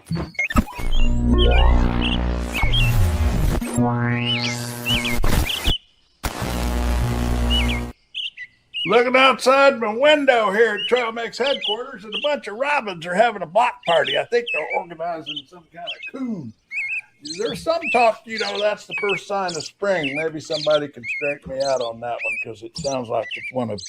Looking outside my window here at Trail Mix headquarters, and a bunch of robins are having a block party. I think they're organizing some kind of coup. There's some talk, that's the first sign of spring. Maybe somebody can straighten me out on that one, because it sounds like it's one of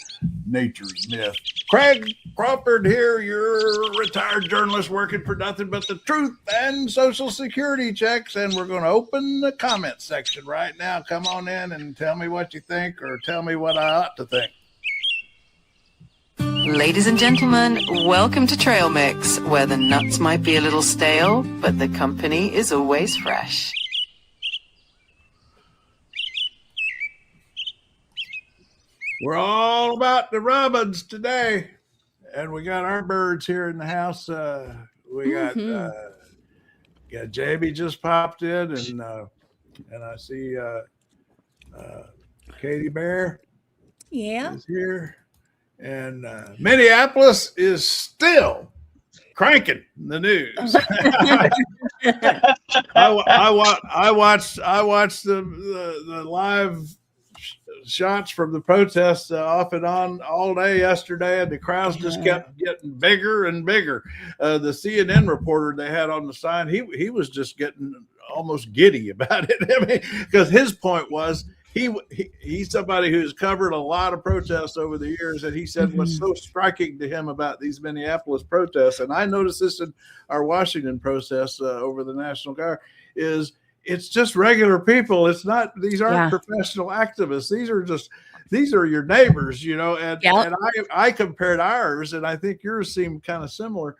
nature's myths. Craig Crawford here, you're a retired journalist working for nothing but the truth and Social Security checks, and we're going to open the comment section right now. Come on in and tell me what you think, or tell me what I ought to think. Ladies and gentlemen, welcome to Trail Mix, where the nuts might be a little stale, but the company is always fresh. We're all about the robins today, and we got our birds here in the house. We got Jamie just popped in, and I see Katie Bear is here. And Minneapolis is still cranking the news. I watched the live shots from the protests off and on all day yesterday, and the crowds just kept getting bigger and bigger. The CNN reporter they had on the sign, he was just getting almost giddy about it. I mean, because his point was, he's somebody who's covered a lot of protests over the years, and he said what's so striking to him about these Minneapolis protests, and I noticed this in our Washington protests over the National Guard, is it's just regular people. It's not; these aren't professional activists. These are your neighbors, And I compared ours, and I think yours seemed kind of similar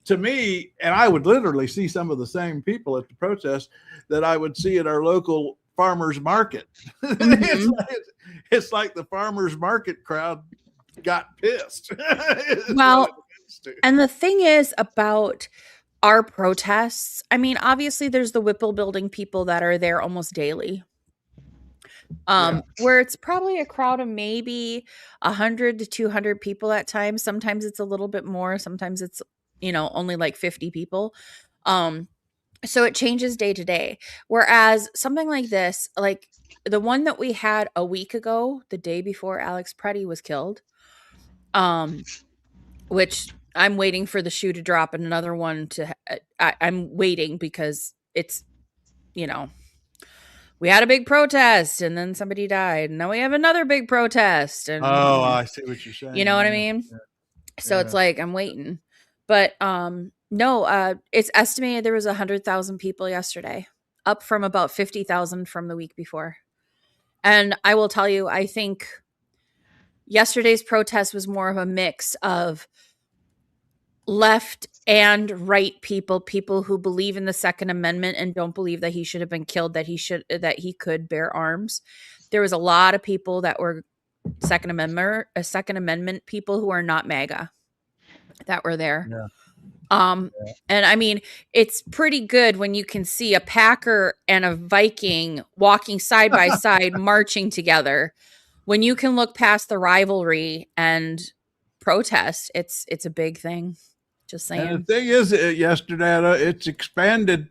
to me. And I would literally see some of the same people at the protest that I would see at our local farmers market. It's like the farmers market crowd got pissed. Well, and the thing is about our protests, I mean, obviously there's the Whipple building people that are there almost daily, where it's probably a crowd of maybe 100 to 200 people at times. Sometimes it's a little bit more. Sometimes it's, only like 50 people. So it changes day to day. Whereas something like this, like the one that we had a week ago, the day before Alex Preddy was killed, which I'm waiting for the shoe to drop, and another one I'm waiting because it's, we had a big protest and then somebody died. And now we have another big protest. And I see what you're saying. You know what I mean? Yeah. So it's like, I'm waiting. But, no, it's estimated there was 100,000 people yesterday, up from about 50,000 from the week before. And I will tell you, I think yesterday's protest was more of a mix of left and right people who believe in the Second Amendment and don't believe that he should have been killed, that he could bear arms. There was a lot of people that were Second Amendment people who are not MAGA that were there. Yeah. And I mean, it's pretty good when you can see a Packer and a Viking walking side by side, marching together. When you can look past the rivalry and protest, it's a big thing. Just saying. And the thing is, yesterday it's expanded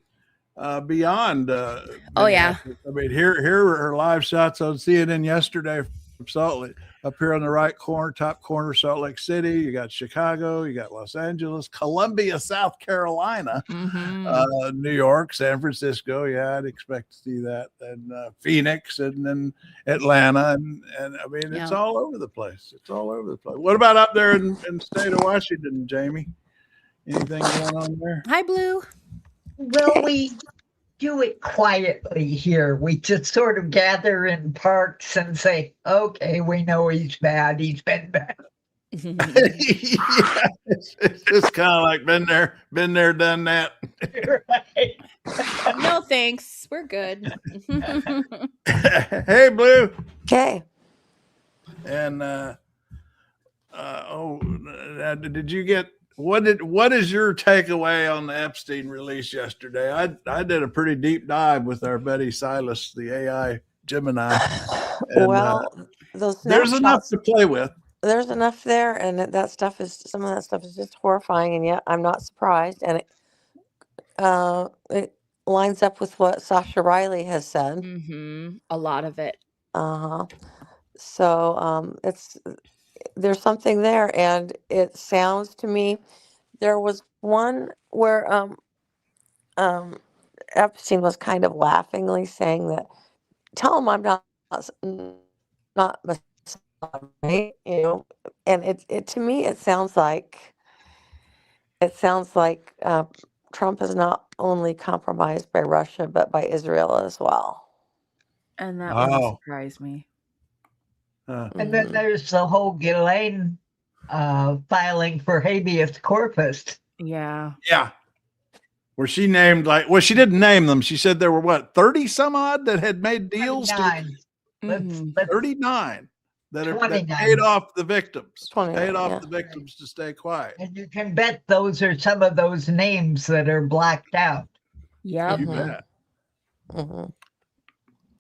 beyond. I mean, here are live shots on CNN yesterday from Salt Lake, up here on the top corner, Salt Lake City. You got Chicago, you got Los Angeles, Columbia, South Carolina, New York, San Francisco. Yeah, I'd expect to see that, and Phoenix, and then Atlanta, and I mean, it's all over the place. It's all over the place. What about up there in the state of Washington, Jamie? Anything going on there? Hi, Blue. Well, we do it quietly here. We just sort of gather in parks and say, okay, we know he's bad. He's been bad. It's just kind of like been there, done that. Right. No, thanks. We're good. Hey, Blue. Okay. And did you get what is your takeaway on the Epstein release yesterday? I did a pretty deep dive with our buddy Silas, the AI Gemini. And, there's enough to play with. There's enough there, and some of that stuff is just horrifying, and yet I'm not surprised. And it lines up with what Sasha Riley has said. A lot of it. Uh-huh. So there's something there, and it sounds to me there was one where Epstein was kind of laughingly saying that, tell him I'm not misogyny, and it to me it sounds like Trump is not only compromised by Russia but by Israel as well. And that wouldn't surprise me. And then there's the whole Ghislaine filing for habeas corpus. Yeah. Yeah. Where she named she didn't name them. She said there were 30 some odd that had made deals. 39. 39 that 29. paid off the victims. 29, Paid off yeah. the victims to stay quiet. And you can bet those are some of those names that are blacked out. Yep. You bet. Mm-hmm.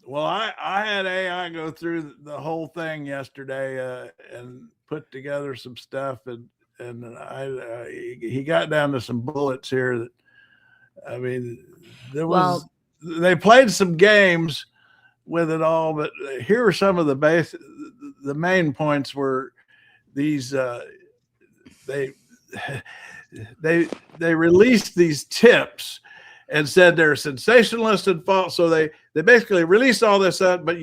Well, I had AI go through the whole thing yesterday and put together some stuff, and he got down to some bullets here. That I mean, they played some games with it all, but here are some of the main points were these they released these tips and said they're sensationalist and false. So they basically released all this up, but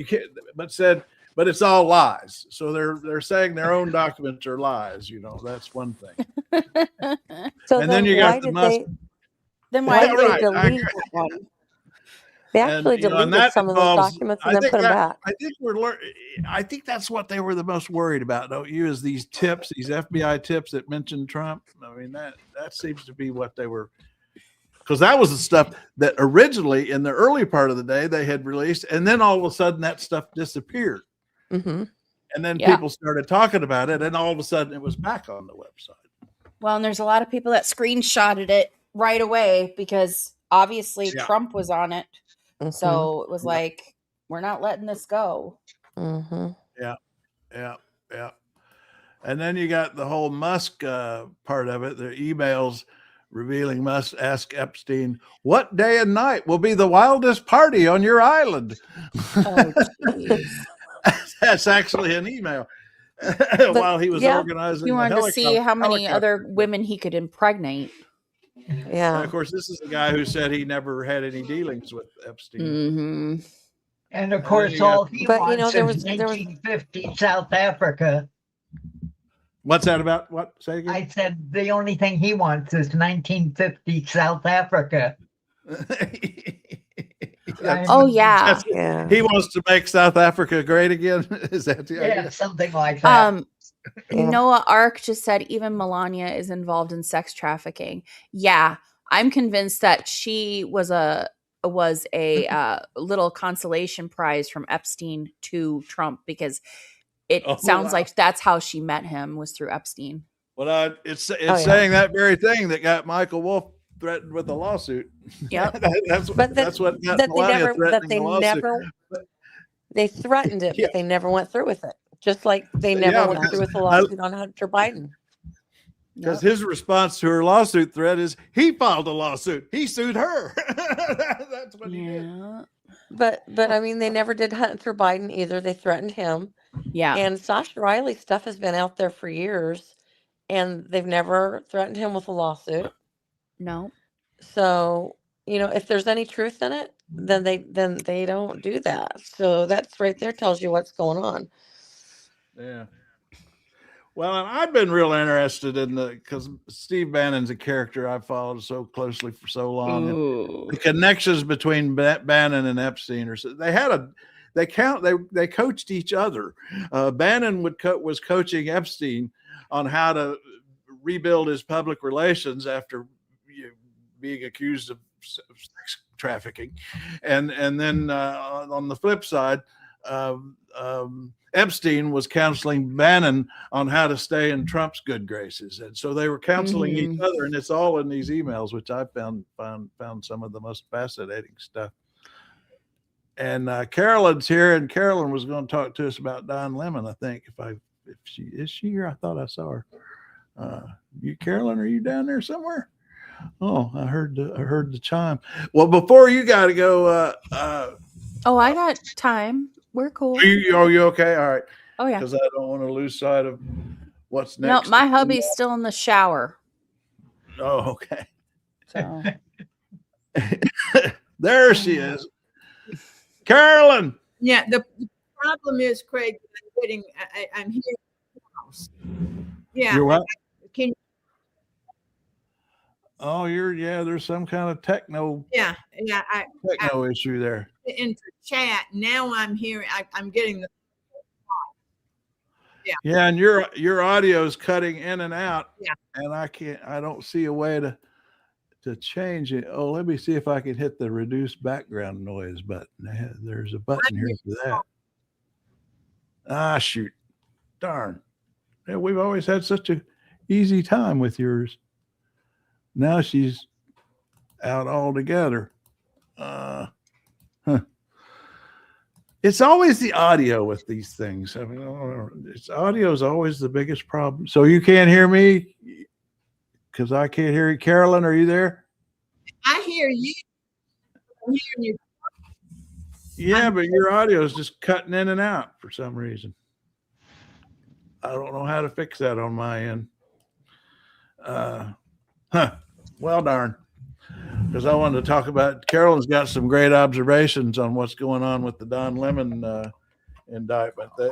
it's all lies. So they're saying their own documents are lies. That's one thing. So and then you got the Musk. Then why did they delete that one? They actually deleted some of those documents and then put them back. I think that's what they were the most worried about, don't you? Is these tips, these FBI tips that mentioned Trump. I mean, that seems to be what they were, because that was the stuff that originally in the early part of the day they had released, and then all of a sudden that stuff disappeared. Mm-hmm. And then people started talking about it, and all of a sudden it was back on the website. Well, and there's a lot of people that screenshotted it right away because obviously Trump was on it. Mm-hmm. So it was like, we're not letting this go. Mm-hmm. Yeah. And then you got the whole Musk part of it. The emails revealing Musk asked Epstein, what day and night will be the wildest party on your island? Oh, That's actually an email. While he was organizing. He wanted to see how many other women he could impregnate. Yeah. And of course, this is the guy who said he never had any dealings with Epstein. Mm-hmm. And of course, all he wants is 1950 South Africa. What's that about? What? Say again? I said the only thing he wants is 1950 South Africa. Oh, yeah. He wants to make South Africa great again. Is that the idea? Yeah, something like that. Noah Ark just said even Melania is involved in sex trafficking. Yeah, I'm convinced that she was a little consolation prize from Epstein to Trump, because it sounds like that's how she met him, was through Epstein. Well, it's saying that very thing that got Michael Wolff threatened with a lawsuit. Yep. That's what got Melania threatening the lawsuit. They threatened it, but they never went through with it. Just like they never went through with the lawsuit on Hunter Biden. Because his response to her lawsuit threat is he filed a lawsuit. He sued her. That's what he did. But I mean, they never did Hunter Biden either. They threatened him. Yeah. And Sasha Riley stuff has been out there for years, and they've never threatened him with a lawsuit. No. So, if there's any truth in it, then they don't do that. So that's right there tells you what's going on. Yeah. Well, and I've been real interested in because Steve Bannon's a character I've followed so closely for so long. And the connections between Bannon and Epstein they coached each other. Bannon was coaching Epstein on how to rebuild his public relations after being accused of sex trafficking, and then on the flip side, Epstein was counseling Bannon on how to stay in Trump's good graces, and so they were counseling each other, and it's all in these emails, which I found some of the most fascinating stuff. And Carolyn's here, and Carolyn was going to talk to us about Don Lemon. I think if she is here, I thought I saw her. Carolyn, are you down there somewhere? Oh, I heard the chime. Well, before you got to go, Oh, I got time. We're cool. are you okay? All right. Oh yeah. Because I don't want to lose sight of what's No, next. my hubby's still in the shower. Oh, okay. So There she is, Carolyn. Yeah, the problem is, Craig, I'm here in the house. Yeah. You're what? Can Oh, there's some kind of techno issue there. into chat now. I'm hearing. I'm getting the. Yeah, and your audio is cutting in and out. Yeah. And I don't see a way to change it. Oh, let me see if I can hit the reduce background noise button. There's a button here for that. Ah, shoot. Darn. Yeah, we've always had such a easy time with yours. Now she's out altogether. It's always the audio with these things. I mean, audio is always the biggest problem. So you can't hear me because I can't hear you. Carolyn, are you there? I hear you. I'm hearing you. Yeah, but your audio is just cutting in and out for some reason. I don't know how to fix that on my end. Well, darn. Because I wanted to talk about, Carolyn's got some great observations on what's going on with the Don Lemon indictment. They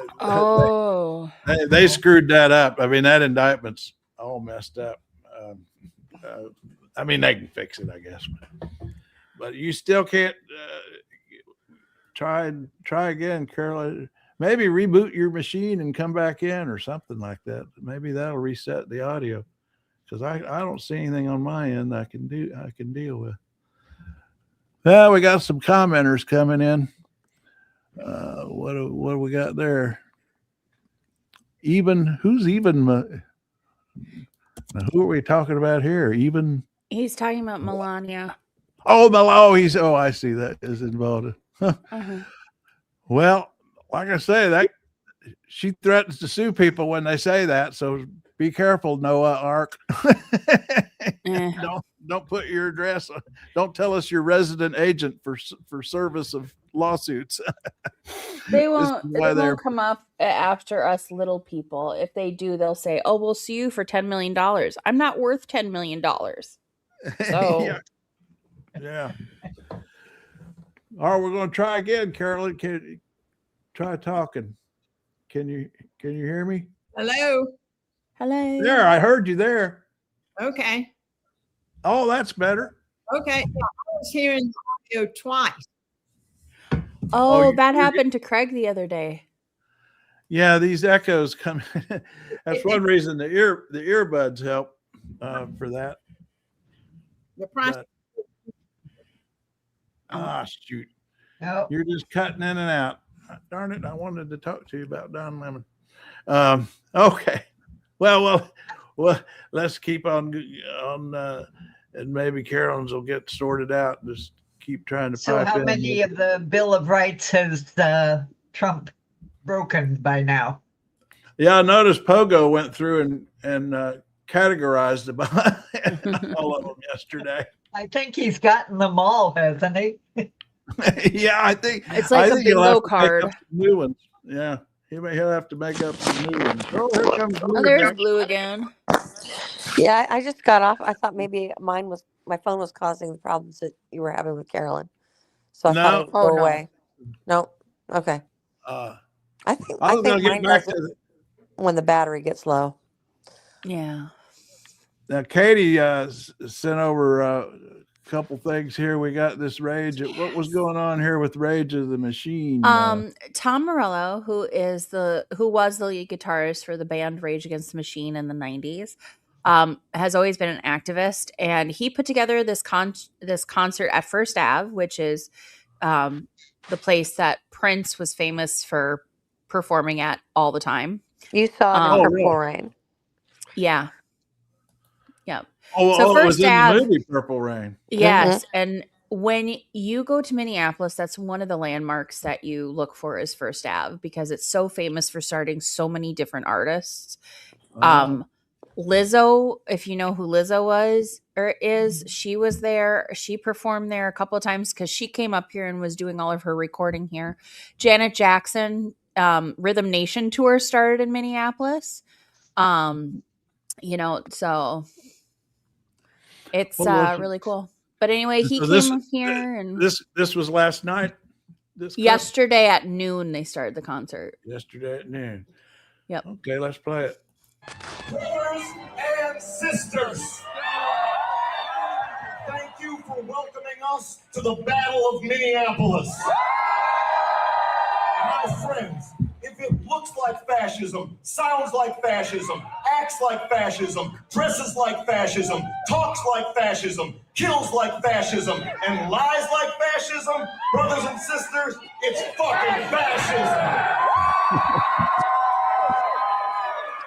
screwed that up. I mean, that indictment's all messed up. I mean, they can fix it, I guess. But you still can't try again, Carolyn. Maybe reboot your machine and come back in or something like that. Maybe that'll reset the audio. Because I don't see anything on my end I can deal with. Well, we got some commenters coming in. What do we got there? Who's even? Who are we talking about here? he's talking about Melania. Oh, I see that is involved. Well, like I say, that she threatens to sue people when they say that. So be careful, Noah Ark. Don't put your address. Don't tell us you're resident agent for service of lawsuits. They won't come up after us little people. If they do, they'll say, "Oh, we'll sue you for $10 million." I'm not worth $10 million. So yeah. All right, we're going to try again, Carolyn. Can you try talking? Can you hear me? Hello. hello. There, I heard you there. Okay. Oh, that's better. Okay. Yeah, I was hearing the audio twice. Oh, that happened to Craig the other day. Yeah, these echoes come. That's one reason the earbuds help for that. The process. Shoot. No. You're just cutting in and out. Darn it, I wanted to talk to you about Don Lemon. Okay. Well, let's keep on and maybe Carolyn's will get sorted out. Just keep trying to So pipe how in. many of the Bill of Rights has Trump broken by now? Yeah, I noticed Pogo went through and categorized about all of them yesterday. I think he's gotten them all, hasn't he? Yeah, I think It's like a bingo card. New ones. Yeah, he'll have to make up some new ones. Oh, here comes Blue. Oh, there's Blue again. Yeah, I just got off. I thought maybe my phone was causing the problems that you were having with Carolyn. So I thought it would go away. No. Okay. I I think mine does it when the battery gets low. Yeah. Now, Katie sent over a couple things here. We got this Rage. What was going on here with Rage of the Machine? Tom Morello, who was the lead guitarist for the band Rage Against the Machine in the 90s, has always been an activist, and he put together this concert at First Ave, which is the place that Prince was famous for performing at all the time. You saw it in Purple Rain. Yeah. Yeah. So First it was Ave, in the movie Purple Rain. Yes. Mm-hmm. And when you go to Minneapolis, that's one of the landmarks that you look for is First Ave, because it's so famous for starting so many different artists. Lizzo, if you know who Lizzo was or is, she was there. She performed there a couple of times because she came up here and was doing all of her recording here. Janet Jackson, Rhythm Nation tour started in Minneapolis. So it's really cool. But anyway, he came here and this was last night. Yesterday at noon they started the concert. Yesterday at noon. Yep. Okay, let's play it. Brothers and sisters, thank you for welcoming us to the Battle of Minneapolis. My friends, if it looks like fascism, sounds like fascism, acts like fascism, dresses like fascism, talks like fascism, kills like fascism, and lies like fascism, brothers and sisters, it's fucking fascism.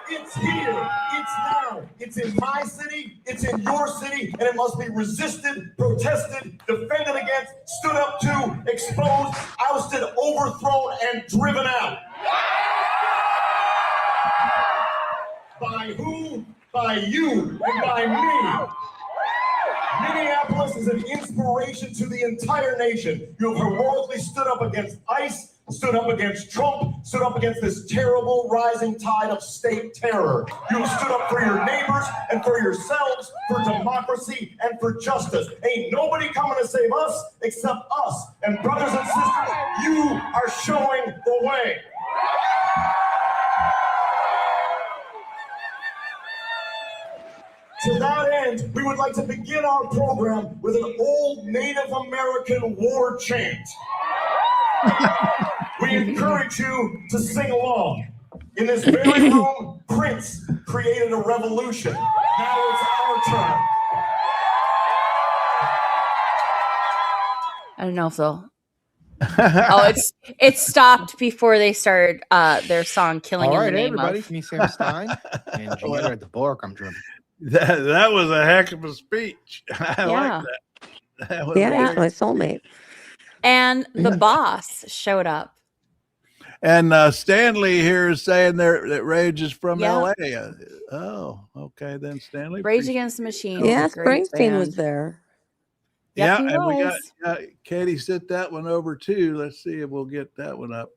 It's here, it's now, it's in my city, it's in your city, and it must be resisted, protested, defended against, stood up to, exposed, ousted, overthrown, and driven out. By who? By you and by me. Minneapolis is an inspiration to the entire nation. You have heroically stood up against ICE, stood up against Trump, stood up against this terrible rising tide of state terror. You have stood up for your neighbors and for yourselves, for democracy and for justice. Ain't nobody coming to save us except us. And brothers and sisters, you are showing the way. To that end, we would like to begin our program with an old Native American war chant. We encourage you to sing along. In this very room, Prince created a revolution. Now it's our turn. I don't know if they'll. It stopped before they started their song "Killing in the Name everybody, of." from me, Sam Stein, and Gina at the Borkum Drum. That was a heck of a speech. I like that. He's my soulmate. And the boss showed up. And Stanley here is saying that Rage is from LA. Oh, okay then, Stanley. Rage Against the Machine. Yeah, Springsteen was there. Yep, yeah, he and was. we got Katie sent that one over too. Let's see if we'll get that one up.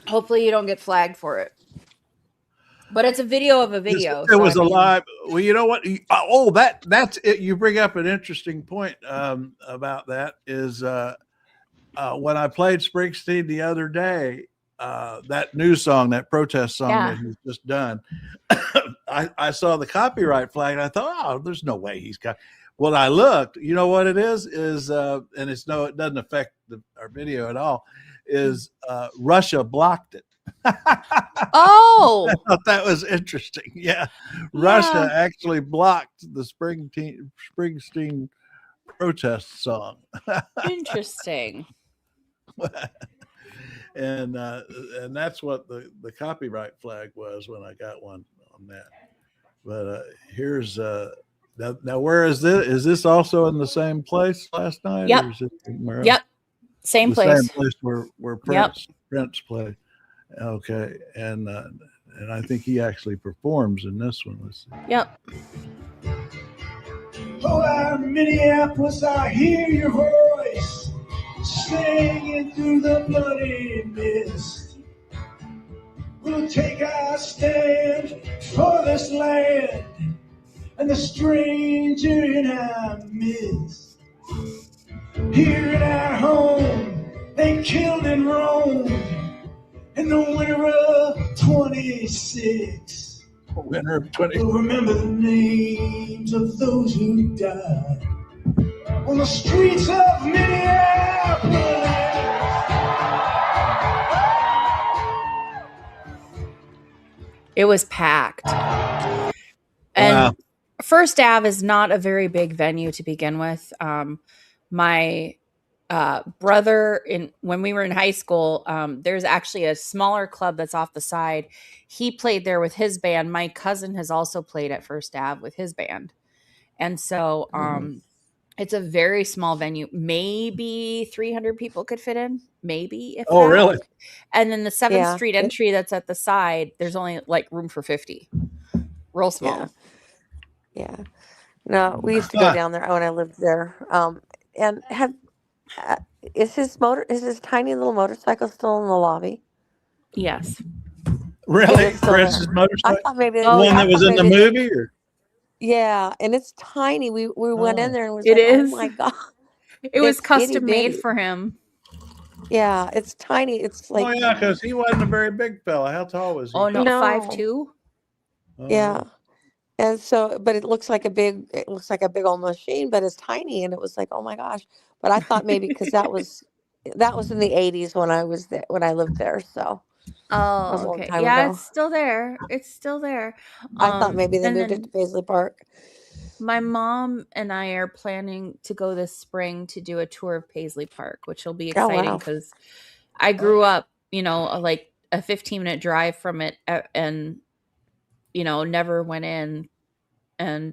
Hopefully, you don't get flagged for it. But it's a video of a video. It was a live. Well, you know what? That's it. You bring up an interesting point about that. Is when I played Springsteen the other day, that new song, that protest song that he's just done, I saw the copyright flag and I thought, oh, there's no way he's got. Well, I looked. You know what it is, and it doesn't affect our video at all. Is Russia blocked it? Oh, I thought that was interesting. Yeah. Russia actually blocked the Springsteen protest song. Interesting. And that's what the copyright flag was when I got one on that. But here's now where is this? Is this also in the same place last night? Yep. Or is it somewhere Yep. Same place. Same place where Prince played. Okay, and I think he actually performs in this one. Let's see. Yep. Oh, Minneapolis, I hear your voice singing through the bloody mist. We'll take our stand for this land and the stranger in our midst. Here in our home, they killed and roamed. In the winter of 26. Winter of 26. We'll remember the names of those who died on the streets of Minneapolis. It was packed. And First Ave is not a very big venue to begin with. My brother, when we were in high school, there's actually a smaller club that's off the side. He played there with his band. My cousin has also played at First Ave with his band. And so it's a very small venue. Maybe 300 people could fit in. Maybe. If that. Really? And then the 7th Street entry that's at the side, there's only like room for 50. real small. Yeah. No, we used to go down there when I lived there. And is his tiny little motorcycle still in the lobby? Yes. Really? It's still Chris's there. I motorcycle? thought maybe The one that was in the movie? Or? Yeah, and it's tiny. We went in there and was It like, is. oh my God. It was It's custom made itty-bitty. for him. Yeah, it's tiny. It's like, Oh yeah, because he wasn't a very big fella. How tall was he? Oh no, No. 5'2". yeah. And so, but it looks like a big old machine, but it's tiny. And it was like, oh my gosh. But I thought maybe because that was in the 80s when I was there, when I lived there. So that was a Oh, long okay. time Yeah, ago. it's still there. It's still there. I thought maybe they and moved it then to Paisley Park. my mom and I are planning to go this spring to do a tour of Paisley Park, which will be Oh, exciting wow. because I grew up, like a 15-minute drive from it, and never went in. And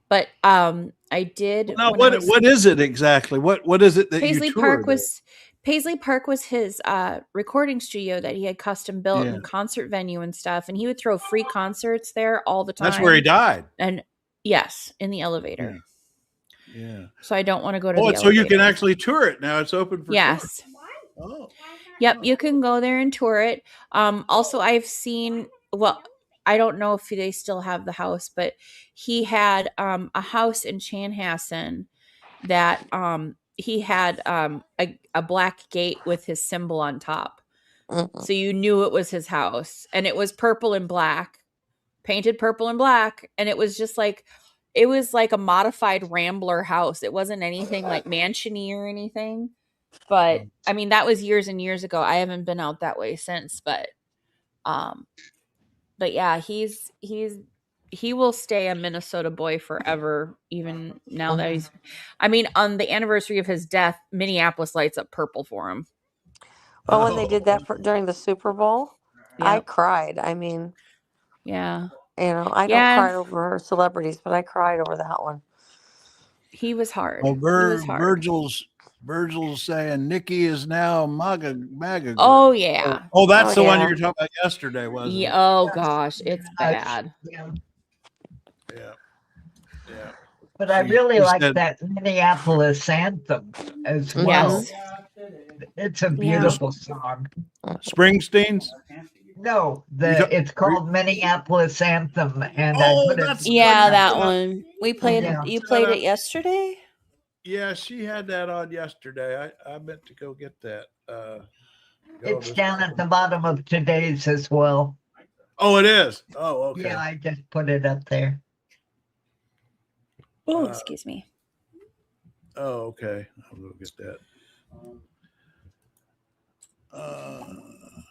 but I did. Now, when I was, what is it exactly? What is it that Paisley you Park toured? Paisley Park was his recording studio that he had custom built, Yeah. and concert venue and stuff, and he would throw free concerts there all the time. That's where he died. And yes, in the elevator. Yeah. So I don't want to go to Oh, the so you can elevator. actually tour it now. It's open for Yes. tour. Oh. Yep, you can go there and tour it. Also, I've seen, well, I don't know if they still have the house, but he had a house in Chanhassen that he had a black gate with his symbol on top. Mhm. So you knew it was his house, and it was purple and black, painted purple and black, and it was just like, it was like a modified Rambler house. It wasn't anything like mansion-y or anything. But I mean, that was years and years ago. I haven't been out that way since, but yeah, he will stay a Minnesota boy forever, even now that he's, I mean, on the anniversary of his death, Minneapolis lights up purple for him. Well, when they did that during the Super Bowl, I Yep. cried. I mean, Yeah. I don't cry over celebrities, but I cried over that one. He was hard. Well, He was hard. Virgil's saying Nikki is now MAGA. Oh yeah. Oh, that's the one yeah. you were talking about yesterday, wasn't it? Oh gosh, it's bad. Yeah. Yeah. But I really like that Minneapolis anthem as well. Yes. It's a beautiful song. Springsteen's? No, it's called Minneapolis Anthem, and that one. We played. Yeah. You played it yesterday. Yeah, she had that on yesterday. I meant to go get that. It's down at the bottom of today's as well. Oh, it is. Oh, okay. Yeah, I just put it up there. Oh, excuse me. Oh, okay. I'll go get that.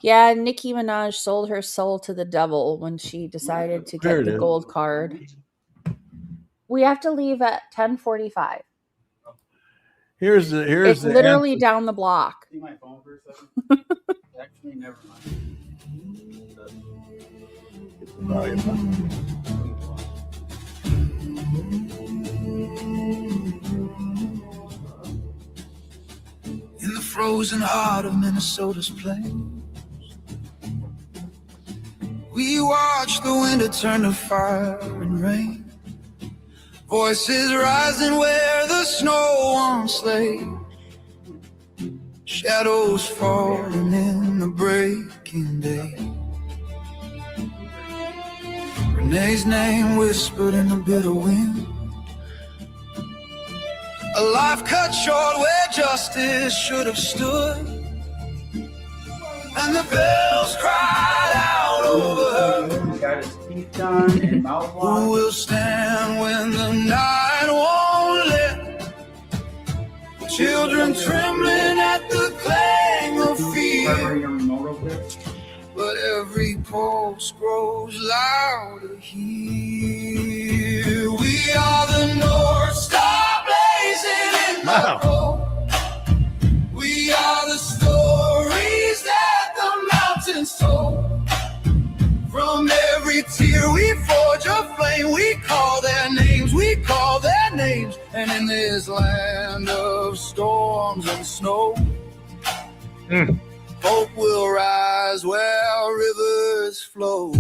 Yeah, Nicki Minaj sold her soul to the devil when she decided to get the gold card. We have to leave at 10:45. Here's it's the literally down the block. See my phone for a second? Actually, never mind. Get the volume up. In the frozen heart of Minnesota's plains, we watch the winter turn to fire and rain. Voices rising where the snow once lay. Shadows falling in the breaking day. Renee's name whispered in the bitter wind. A life cut short where justice should have stood. And the bells cried out over her. Got his teeth done and mouth Who will stand when the night won't let? Children trembling at the clang of fear. But every pulse grows louder here. We are the North Star blazing in the road. We are the stories that the mountains told. From every tear we forge a flame. We call their names, we call their names. And in this land of storms and snow, hope will rise where rivers flow.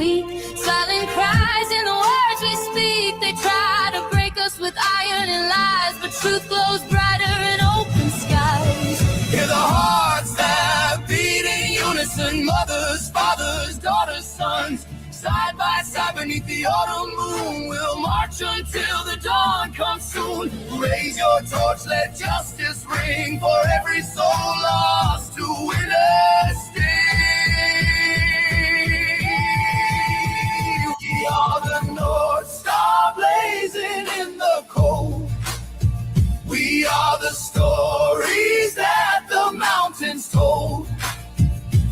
weak. Silent cries in the words we speak. They try to break us with iron and lies, but truth glows brighter in open skies. Hear the hearts that beat in unison. Mothers, fathers, daughters, sons. Side by side beneath the autumn moon, we'll march until the dawn comes soon. Raise your torch, let justice ring for every soul lost to witness sting. We are the North Star blazing in the cold. We are the stories that the mountains told.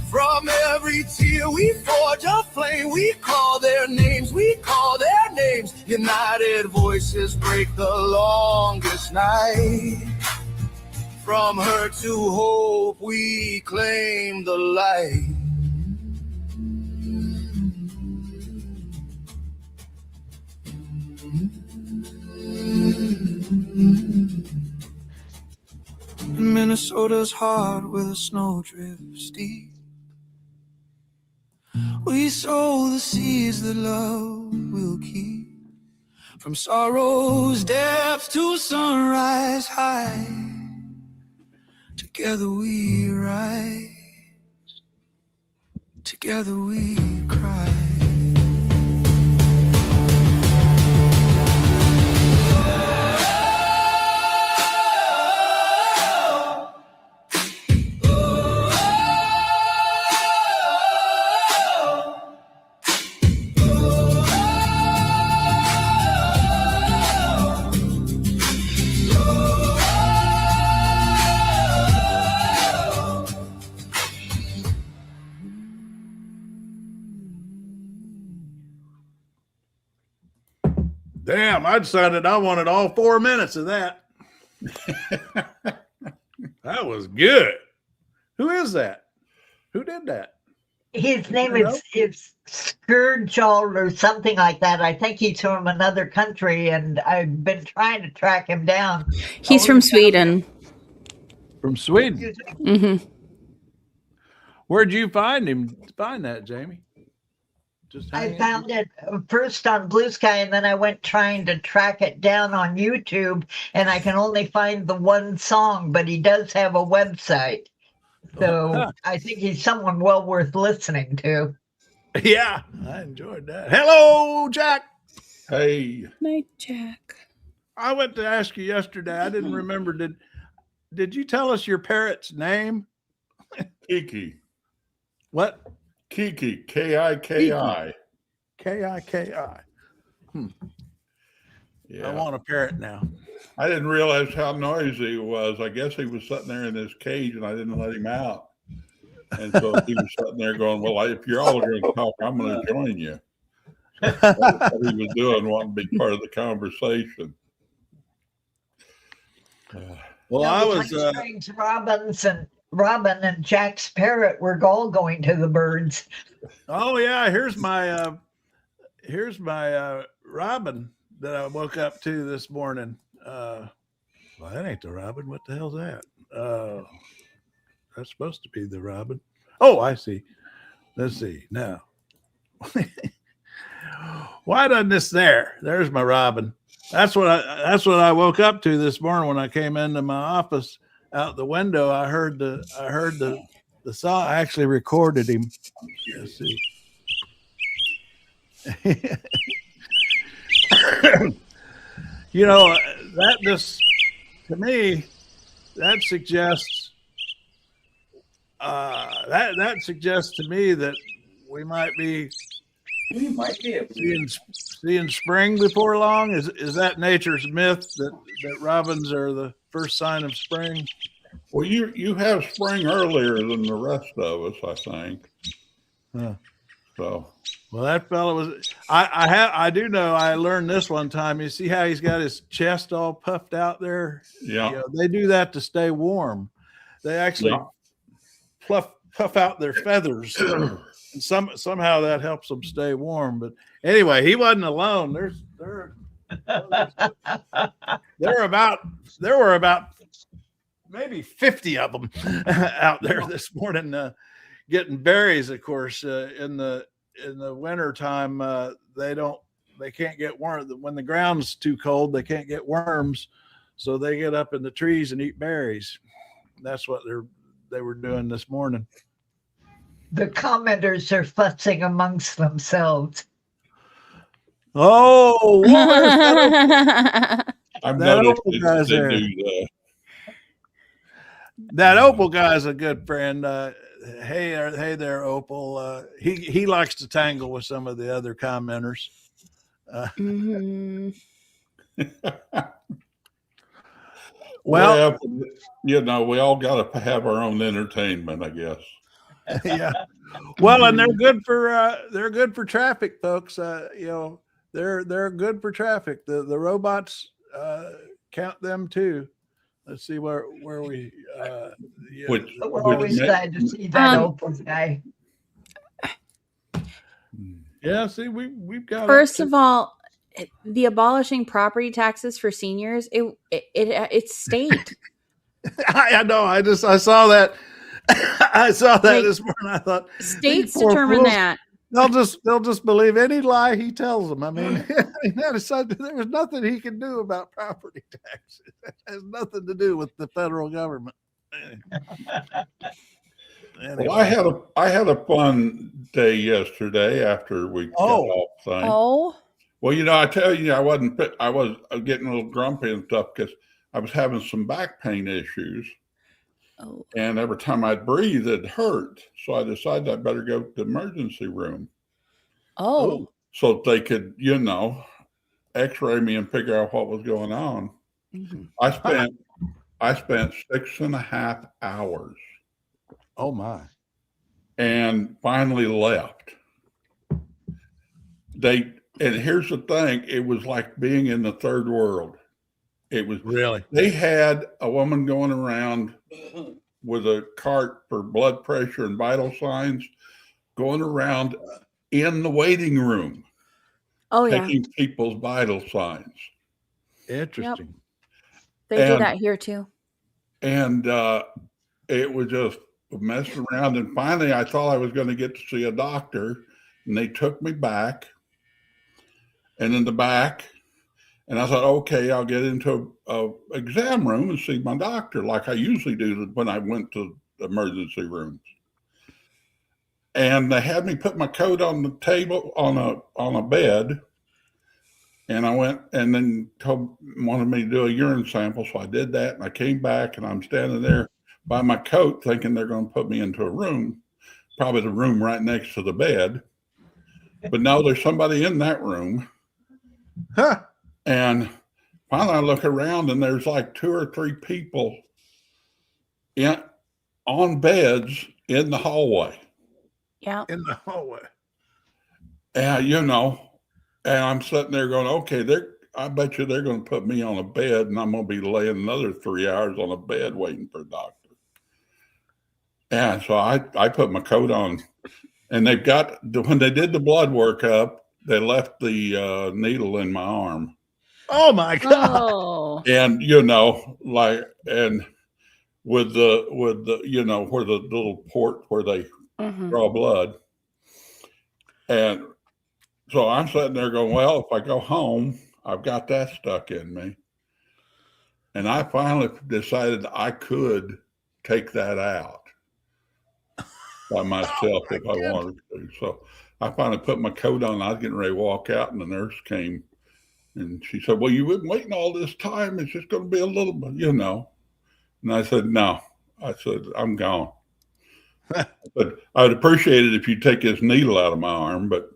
From every tear we forge a flame. We call their names, we call their names. United voices break the longest night. From hurt to hope we claim the light. Minnesota's heart where the snow drifts deep. We sow the seeds that love will keep. From sorrow's depths to sunrise high, together we rise, together we cry. Damn, I decided I wanted all 4 minutes of that. That was good. Who is that? Who did that? His name is Scourgeall or something like that. I think he's from another country, and I've been trying to track him down. He's from Sweden. From Sweden. Mm-hmm. Where'd you find that, Jamie? I found it first on Blue Sky, and then I went trying to track it down on YouTube, and I can only find the one song, but he does have a website. So I think he's someone well worth listening to. Yeah, I enjoyed that. Hello, Jack. Hey. Night, Jack. I went to ask you yesterday. I didn't remember. Did you tell us your parrot's name? Kiki. What? Kiki. K-I-K-I. K-I-K-I. Yeah. I want a parrot now. I didn't realize how noisy he was. I guess he was sitting there in his cage and I didn't let him out. And so he was sitting there going, well, if you're all going to talk, I'm going to join you. So that's what he was doing, wanting to be part of the conversation. Well, No, I was Strange Robin and Jack's parrot were all going to the birds. Oh yeah, here's my robin that I woke up to this morning. Well, that ain't the robin. What the hell's that? That's supposed to be the robin. Oh, I see. Let's see now. Why doesn't this there? There's my robin. That's what I woke up to this morning when I came into my office. Out the window, I heard the song. I actually recorded him. Let's see. You know, that just to me that suggests to me that we might be seeing spring before long. Is that nature's myth that robins are the first sign of spring? Well, you have spring earlier than the rest of us, I think. Huh. So, well, that fellow was. I do know. I learned this one time. You see how he's got his chest all puffed out there? Yeah. You know, they do that to stay warm. They actually puff out their feathers. And somehow that helps them stay warm. But anyway, he wasn't alone. There were about maybe 50 of them out there this morning getting berries, of course, in the the winter time, they can't get worms. When the ground's too cold, they can't get worms. So they get up in the trees and eat berries. That's what they were doing this morning. The commenters are fussing amongst themselves. Oh, I've that noticed Opal guy's they there. do that. That Opal guy's a good friend. Hey there, Opal. He likes to tangle with some of the other commenters. Well, you know, we all got to have our own entertainment, I guess. Yeah. Well, and they're good for traffic, folks. You know, they're good for traffic. The robots count them too. Let's see where we. We're always glad to see that Opal guy. Yeah. See, we've got. First of all, the abolishing property taxes for seniors, it's state. I know. I saw that. I saw that this morning. I thought states determine that. They'll just believe any lie he tells them. I mean, there was nothing he can do about property taxes. It has nothing to do with the federal government. Anyway. Well, I had a fun day yesterday after we got off thing. Oh. Well, you know, I tell you, I was getting a little grumpy and stuff because I was having some back pain issues. Oh. And every time I'd breathe, it hurt. So I decided I better go to the emergency room. Oh. So they could, you know, x-ray me and figure out what was going on. Mm-hmm. I spent 6.5 hours. Oh my. And finally left. And here's the thing, it was like being in the third world. It was really. They had a woman going around with a cart for blood pressure and vital signs, going around in the waiting room. Taking people's vital signs. Interesting. Yep. They do that here too. And it was just messing around. And finally, I thought I was going to get to see a doctor, and they took me back. And in the back. And I thought, okay, I'll get into a exam room and see my doctor like I usually do when I went to emergency rooms. And they had me put my coat on the table on a bed. And I went and then wanted me to do a urine sample. So I did that. And I came back and I'm standing there by my coat thinking they're going to put me into a room, probably the room right next to the bed. But no, there's somebody in that room. Huh. And finally I look around and there's like 2 or 3 people on beds in the hallway. Yeah. In the hallway. And, you know, and I'm sitting there going, okay, I bet you they're going to put me on a bed and I'm going to be laying another 3 hours on a bed waiting for a doctor. And so I put my coat on, and when they did the blood work up, they left the needle in my arm. Oh my God. Oh. And, you know, and with the, you know, where the little port where they draw blood. And so I'm sitting there going, well, if I go home, I've got that stuck in me. And I finally decided I could take that out by myself if I wanted to. So I finally put my coat on. I was getting ready to walk out, and the nurse came. And she said, well, you've been waiting all this time. It's just going to be a little bit, you know. And I said, no. I said, I'm gone. But I would appreciate it if you take this needle out of my arm. But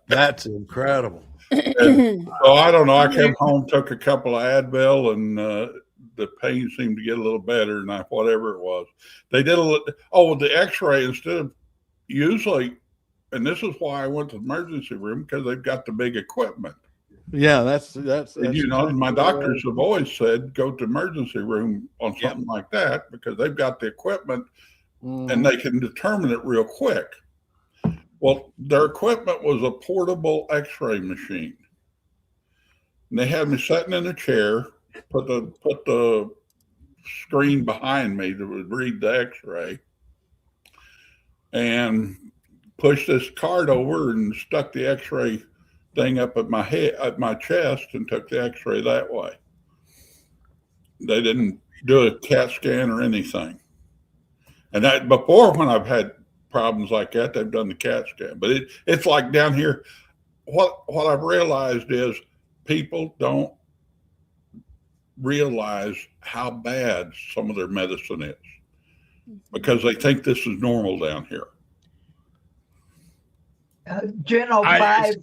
that's incredible. So I don't know. I came home, took a couple of Advil, and the pain seemed to get a little better. And whatever it was, they did the X-ray instead of usually. And this is why I went to the emergency room, because they've got the big equipment. Yeah, that's and, you know, my doctors have always said go to emergency room on something like that, because they've got the equipment and they can determine it real quick. Well, their equipment was a portable X-ray machine. And they had me sitting in a chair, put the screen behind me that would read the X-ray. and pushed this cart over and stuck the X-ray thing up at my head, at my chest, and took the X-ray that way. They didn't do a CAT scan or anything. And that before, when I've had problems like that, they've done the CAT scan. But it's like down here. What I've realized is people don't realize how bad some of their medicine is because they think this is normal down here. Gen 05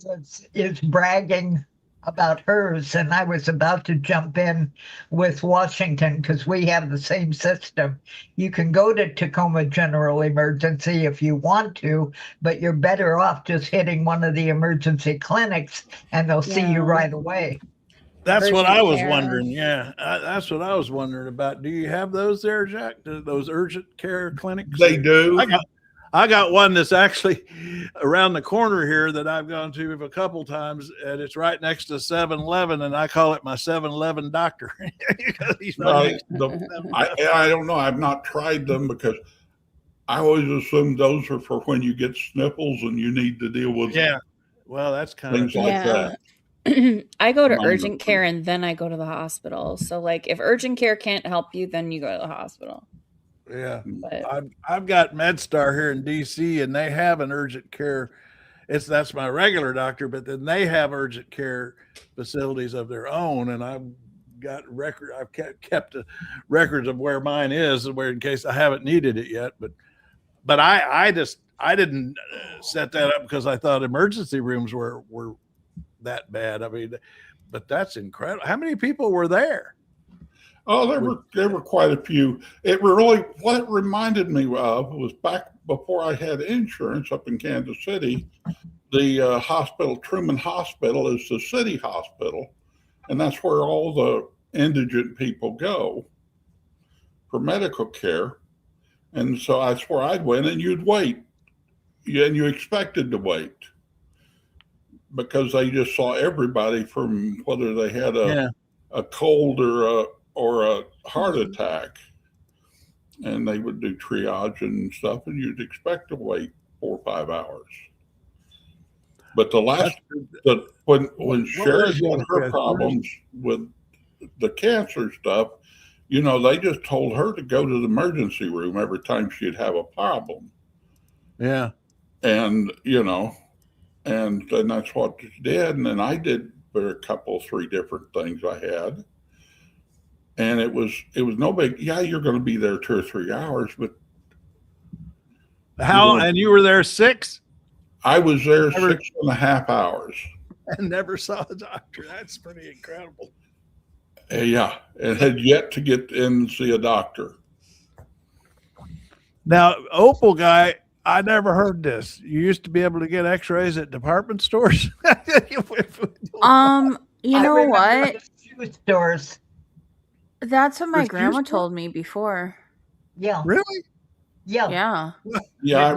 is bragging about hers, and I was about to jump in with Washington because we have the same system. You can go to Tacoma General Emergency if you want to, but you're better off just hitting one of the emergency clinics and they'll see you right away. That's what Urgent I was care. wondering. Yeah, that's what I was wondering about. Do you have those there, Jack? Those urgent care clinics? They do. I got one that's actually around the corner here that I've gone to a couple times, and it's right next to 7-Eleven, and I call it my 7-Eleven doctor. I don't know. I've not tried them because I always assume those are for when you get sniffles and you need to deal with well, that's kind things of like that. I go to urgent care and then I go to the hospital. So like if urgent care can't help you, then you go to the hospital. Yeah, but I've got MedStar here in DC, and they have an urgent care. That's my regular doctor, but then they have urgent care facilities of their own, and I've got I've kept records of where mine is, where in case I haven't needed it yet. But I didn't set that up because I thought emergency rooms were that bad. I mean, but that's incredible. How many people were there? Oh, there were quite a few. What it reminded me of was back before I had insurance up in Kansas City, the hospital, Truman Hospital, is the city hospital, and that's where all the indigent people go for medical care. And so that's where I'd went, and you'd wait, and you expected to wait because they just saw everybody from whether they had a cold or a heart attack, and they would do triage and stuff, and you'd expect to wait 4 or 5 hours. But when Sherry had her problems with the cancer stuff, they just told her to go to the emergency room every time she'd have a problem. Yeah. And, and that's what she did. And then I did for a couple, 3 different things I had. And it was no big, you're going to be there 2 or 3 hours, but and you were there 6? I was there 6.5 hours. And never saw a doctor. That's pretty incredible. Yeah, and had yet to get in and see a doctor. Now, Opal guy, I never heard this. You used to be able to get x-rays at department stores? You know what? Shoe stores. That's what my grandma told me before. Yeah. Really? Yeah. Yeah. Yeah,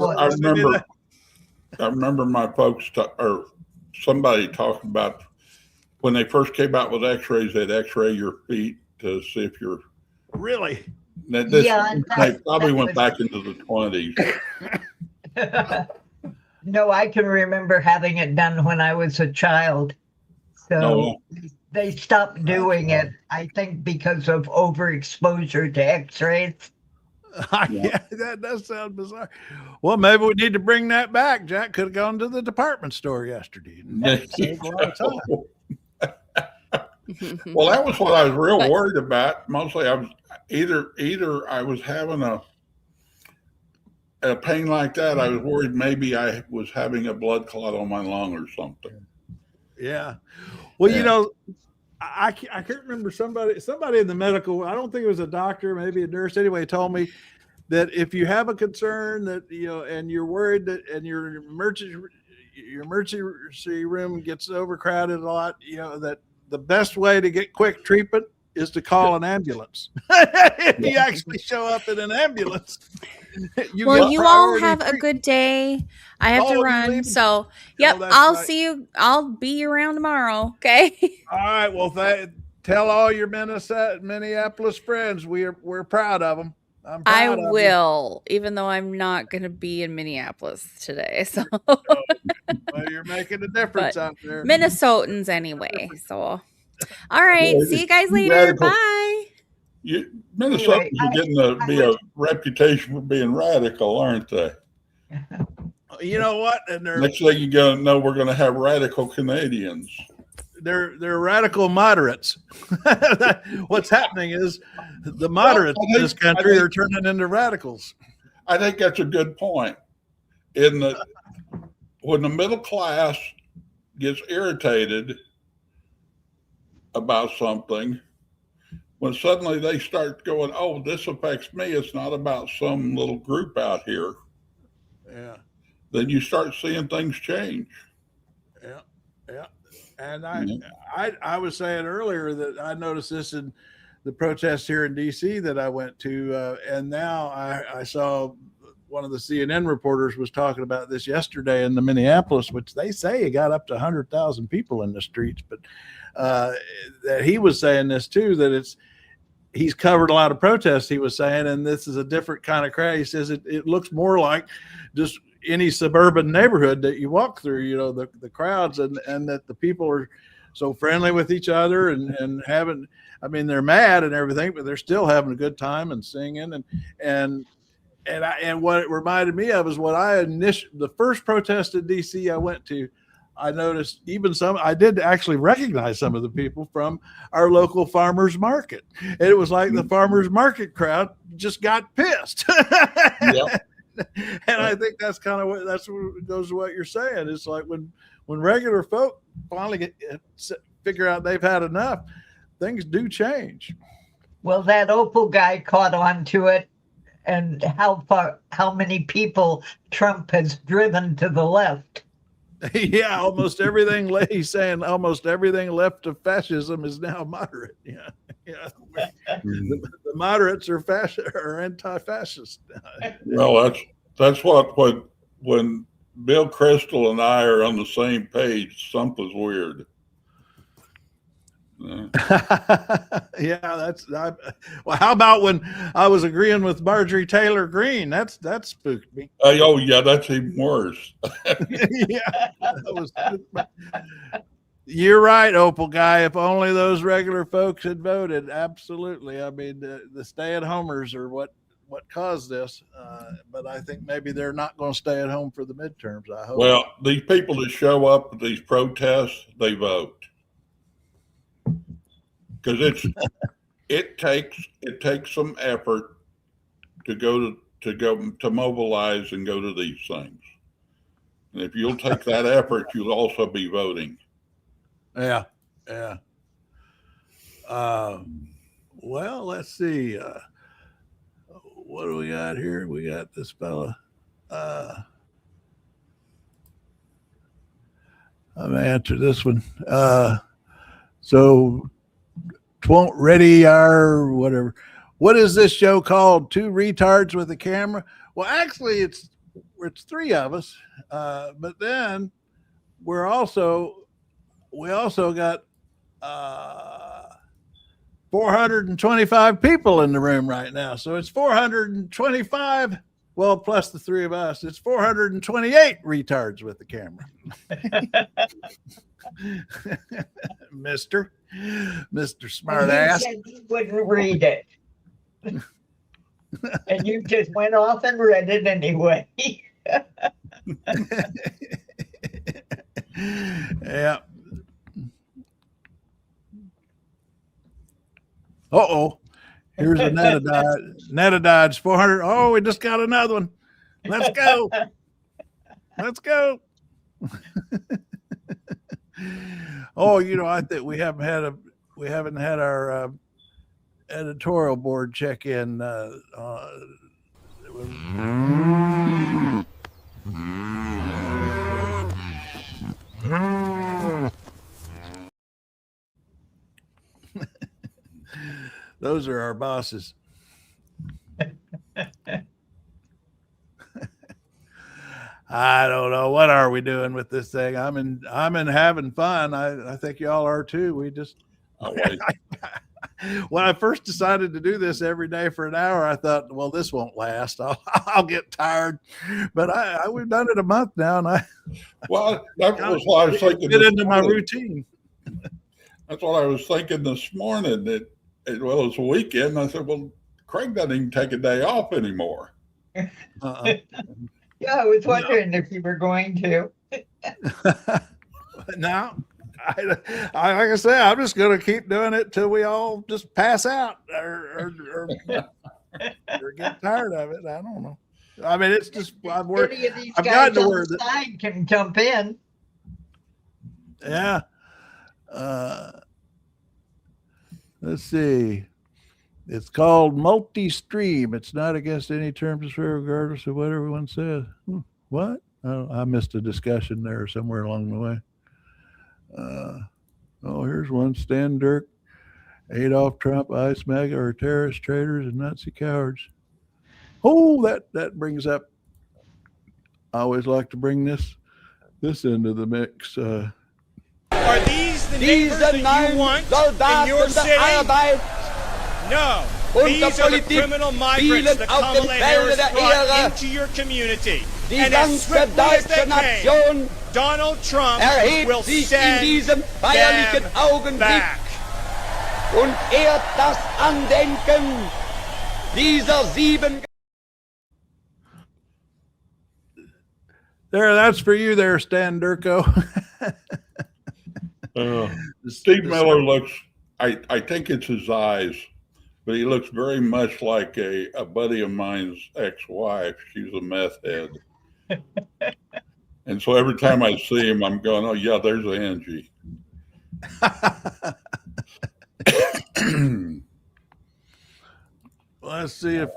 I remember my folks or somebody talking about when they first came out with x-rays, they'd x-ray your feet to see if you're really. They probably went back into the 20s. No, I can remember having it done when I was a child. So they stopped doing it, I think, because of overexposure to x-rays. Yeah, that does sound bizarre. Well, maybe we need to bring that back. Jack could have gone to the department store yesterday. Saved a lot of time. Well, that was what I was real worried about. Mostly I was either I was having a pain like that. I was worried maybe I was having a blood clot on my lung or something. Yeah. Well, I can't remember somebody in the medical, I don't think it was a doctor, maybe a nurse anyway, told me that if you have a concern that, and you're worried that, and your emergency room gets overcrowded a lot, that the best way to get quick treatment is to call an ambulance. If you actually show up in an ambulance. You all have a good day. I have to run. So, I'll see you. I'll be around tomorrow. Okay. All right. Well, tell all your Minneapolis friends we're proud of them. I'm I proud of you. will, even though I'm not going to be in Minneapolis today. So Well, you're making a difference But out there. Minnesotans anyway. So, all right. Yeah, See you guys you later. radical- Bye. Minnesotans are getting a reputation for being radical, aren't they? You know what? And Next thing you go, know we're going to have radical Canadians. They're radical moderates. What's happening is the moderates in this country are turning into radicals. I think that's a good point. When the middle class gets irritated about something, when suddenly they start going, "Oh, this affects me. It's not about some little group out here." Yeah. Then you start seeing things change. Yeah. Yeah. And I was saying earlier that I noticed this in the protests here in DC that I went to, and now I saw one of the CNN reporters was talking about this yesterday in the Minneapolis, which they say it got up to 100,000 people in the streets, but that he was saying this too, that he's covered a lot of protests, he was saying, and this is a different kind of crowd. He says it looks more like just any suburban neighborhood that you walk through, you know, the crowds, and that the people are so friendly with each other and having, I mean, they're mad and everything, but they're still having a good time and singing and what it reminded me of is what the first protest in DC I went to, I noticed I did actually recognize some of the people from our local farmers market. And it was like the farmers market crowd just got pissed. Yep. And I think that's kind of what goes to what you're saying. It's like when regular folk finally figure out they've had enough, things do change. Well, that Opal guy caught on to it, and how many people Trump has driven to the left. Yeah, almost everything. He's saying almost everything left of fascism is now moderate. Yeah, yeah. The moderates are anti-fascist. Well, that's what when Bill Kristol and I are on the same page, something's weird. Yeah, well, how about when I was agreeing with Marjorie Taylor Greene? That spooked me. Oh yeah, that's even worse. Yeah, you're right, Opal guy. If only those regular folks had voted. Absolutely. I mean, the stay-at-homers are what caused this. But I think maybe they're not going to stay at home for the midterms. I hope. Well, these people that show up at these protests, they vote. Because it takes some effort to mobilize and go to these things. And if you'll take that effort, you'll also be voting. Yeah. Well, let's see. What do we got here? We got this fella. I'm gonna answer this one. So won't ready our whatever. What is this show called? Two retards with a camera? Well, actually, it's three of us, but then we also got 425 people in the room right now. So it's 425. Well, plus the three of us, it's 428 retards with the camera. Mr. Smart Ass. You said you wouldn't read it. And you just went off and read it anyway. Yeah. Uh-oh. Here's a Netadodge 400. Oh, we just got another one. Let's go. Let's go. Oh, I think we haven't had our editorial board check in. Those are our bosses. I don't know. What are we doing with this thing? I'm in having fun. I think y'all are too. We just when I first decided to do this every day for an hour, I thought, well, this won't last. I'll get tired. But we've done it a month now, and that was what I was thinking. Get into my routine. That's what I was thinking this morning. It was a weekend. I said, well, Craig doesn't even take a day off anymore. Yeah, I was wondering if you were going to. No, like I say, I'm just going to keep doing it till we all just pass out or get tired of it. I don't know. I mean, it's just I've worked. Any of these I've guys gotten to on where the side can jump in. Yeah. Let's see. It's called multi-stream. It's not against any terms of service, regardless of what everyone says. What? Oh, I missed a discussion there somewhere along the way. Here's one. Stan Dirk, Adolf Trump, ICE, MAGA are terrorist traitors and Nazi cowards. Oh, that brings up. I always like to bring this into the mix. Are these the neighbors that you want in your city? No. These are the criminal migrants that Kamala Harris brought into your community. And as swiftly as they came, Donald Trump will send them back. Und das Andenken dieser 7. There, that's for you there, Stan Durko. Steve Miller looks, I think it's his eyes, but he looks very much like a buddy of mine's ex-wife. She's a meth head. And so every time I see him, I'm going, oh, yeah, there's Angie. Let's see if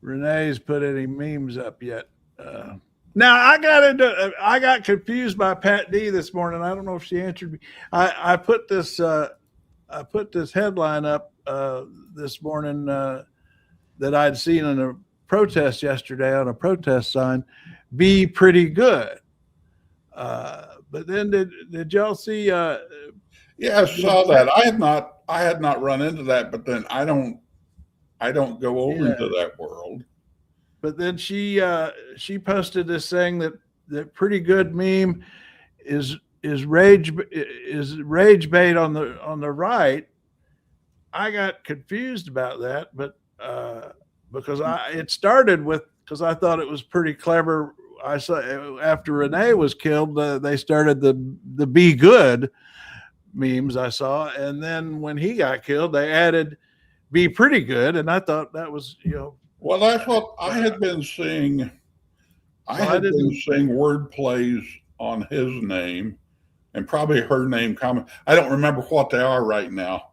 Renee's put any memes up yet. Now I got confused by Pat D this morning. I don't know if she answered me. I put this headline up this morning that I'd seen in a protest yesterday on a protest sign. Be pretty good. But then did y'all see? Yeah, I saw that. I had not run into that, but then I don't go over into that world. But then she posted this saying that pretty good meme is rage bait on the right. I got confused about that, but because it started with, because I thought it was pretty clever. I saw after Renee was killed, they started the be good memes I saw, and then when he got killed, they added be pretty good, and I thought that was, Well, that's what I had been seeing. I had been seeing word plays on his name and probably her name comment. I don't remember what they are right now,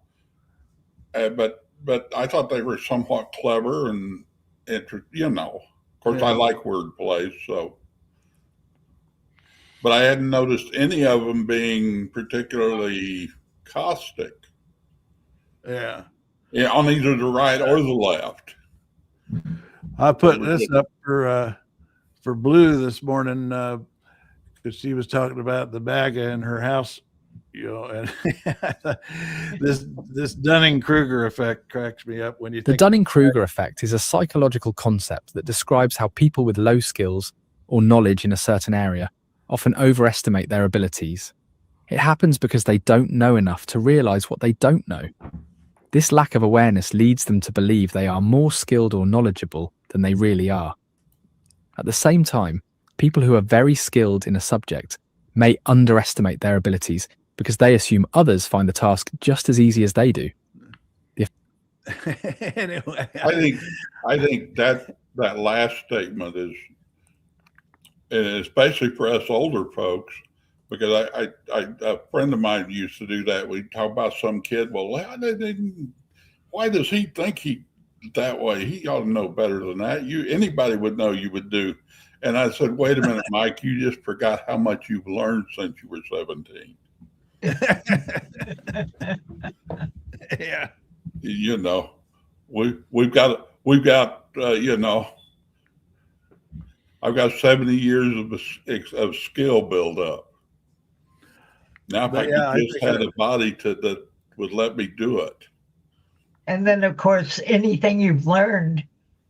but I thought they were somewhat clever and interesting. Of course, I like word plays, so. But I hadn't noticed any of them being particularly caustic. Yeah. Yeah, on either the right or the left. I put this up for Blue this morning because she was talking about the MAGA in her house, and this Dunning-Kruger effect cracks me up when you think. The Dunning-Kruger effect is a psychological concept that describes how people with low skills or knowledge in a certain area often overestimate their abilities. It happens because they don't know enough to realize what they don't know. This lack of awareness leads them to believe they are more skilled or knowledgeable than they really are. At the same time, people who are very skilled in a subject may underestimate their abilities because they assume others find the task just as easy as they do. Anyway, I think that last statement is, and especially for us older folks, because a friend of mine used to do that. We'd talk about some kid. Well, why does he think he that way? He ought to know better than that. Anybody would know you would do. And I said, wait a minute, Mike, you just forgot how much you've learned since you were 17. Yeah. We've got I've got 70 years of skill build up. Now, if I could just have the body to would let me do it. And then, of course, anything you've learned,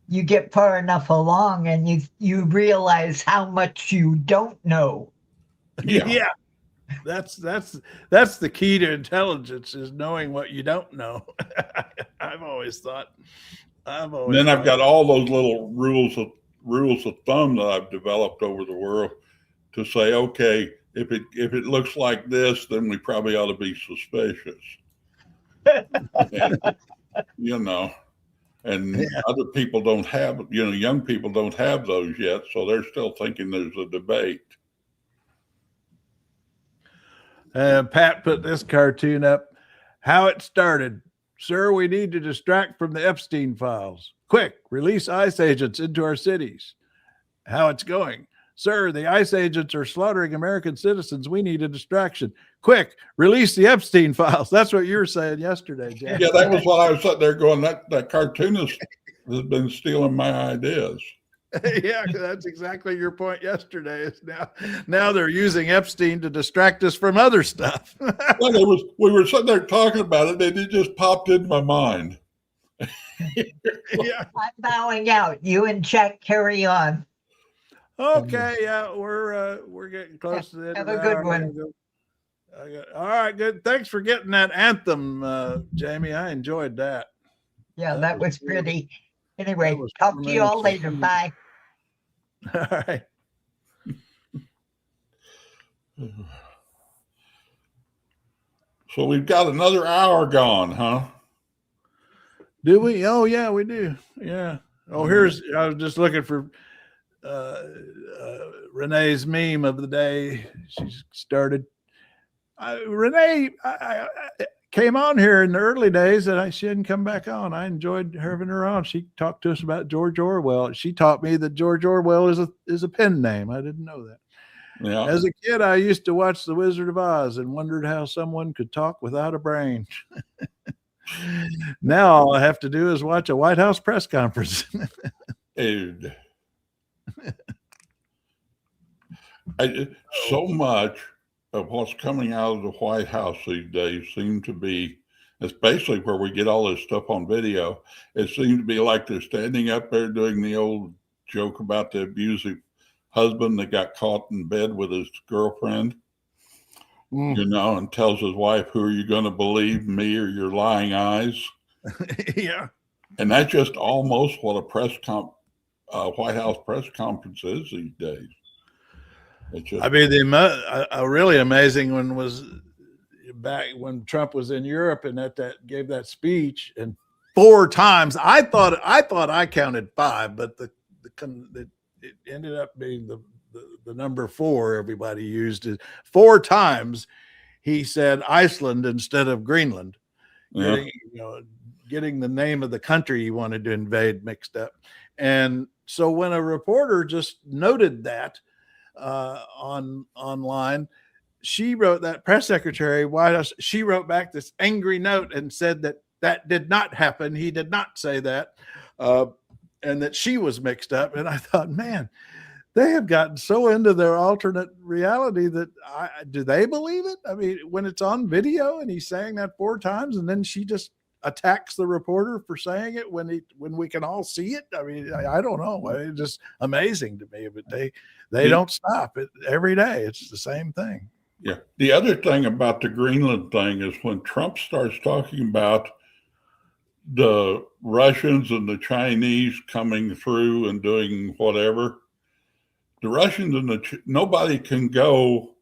you get far enough along and you realize how much you don't know. Yeah. That's the key to intelligence, is knowing what you don't know. I've always thought. I've got all those little rules of thumb that I've developed over the world to say, okay, if it looks like this, then we probably ought to be suspicious. And, and other people don't have, young people don't have those yet, so they're still thinking there's a debate. Pat put this cartoon up. How it started. Sir, we need to distract from the Epstein files. Quick, release ICE agents into our cities. How it's going. Sir, the ICE agents are slaughtering American citizens. We need a distraction. Quick, release the Epstein files. That's what you were saying yesterday, Jack. Yeah, that was what I was sitting there going, that cartoonist has been stealing my ideas. Yeah, that's exactly your point yesterday. Is now they're using Epstein to distract us from other stuff. Well, we were sitting there talking about it, and it just popped into my mind. Yeah, I'm bowing out. You and Jack carry on. Okay, yeah, we're getting close to the end. Have of a the good hour. one. All right, good. Thanks for getting that anthem, Jamie. I enjoyed that. Yeah, that was pretty. Anyway, talk to you all later. Bye. All right. So we've got another hour gone, huh? Do we? Oh, yeah, we do. Yeah. Oh, I was just looking for Renee's meme of the day. She started. Renee I came on here in the early days, and she hadn't come back on. I enjoyed having her on. She talked to us about George Orwell. She taught me that George Orwell is a pen name. I didn't know that. Yeah. As a kid, I used to watch The Wizard of Oz and wondered how someone could talk without a brain. Now all I have to do is watch a White House press conference. Dude. So much of what's coming out of the White House these days seem to be, especially where we get all this stuff on video, it seems to be like they're standing up there doing the old joke about the abusive husband that got caught in bed with his girlfriend, and tells his wife, who are you going to believe, me or your lying eyes? Yeah. And that's just almost what a White House press conference is these days. I mean, a really amazing one was back when Trump was in Europe and gave that speech, and 4 times I thought I counted 5, but it ended up being the number 4 everybody used. It 4 times he said Iceland instead of Greenland, getting the name of the country he wanted to invade mixed up. And so when a reporter just noted that online, she wrote, that press secretary White House, she wrote back this angry note and said that did not happen. He did not say that. And that she was mixed up. And I thought, man, they have gotten so into their alternate reality that do they believe it? I mean, when it's on video and he's saying that 4 times, and then she just attacks the reporter for saying it when we can all see it. I mean, I don't know. It's just amazing to me, but they don't stop it every day. It's the same thing. Yeah. The other thing about the Greenland thing is when Trump starts talking about the Russians and the Chinese coming through and doing whatever, the Russians and nobody can go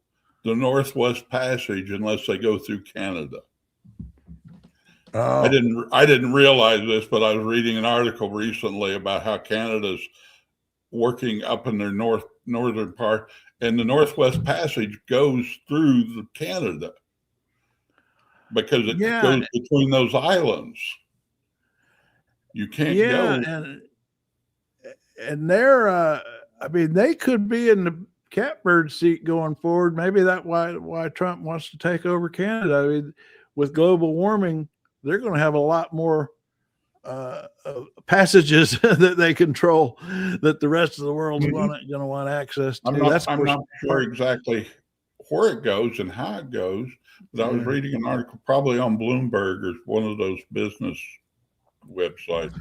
the Northwest Passage unless they go through Canada. Oh. I didn't realize this, but I was reading an article recently about how Canada's working up in their northern part, and the Northwest Passage goes through Canada because it goes between those islands. You can't go. And they're, I mean, they could be in the catbird seat going forward. Maybe that's why Trump wants to take over Canada. I mean, with global warming, they're going to have a lot more passages that they control that the rest of the world's going to want access to. I'm not sure exactly where it goes and how it goes, But I was reading an article, probably on Bloomberg or one of those business websites.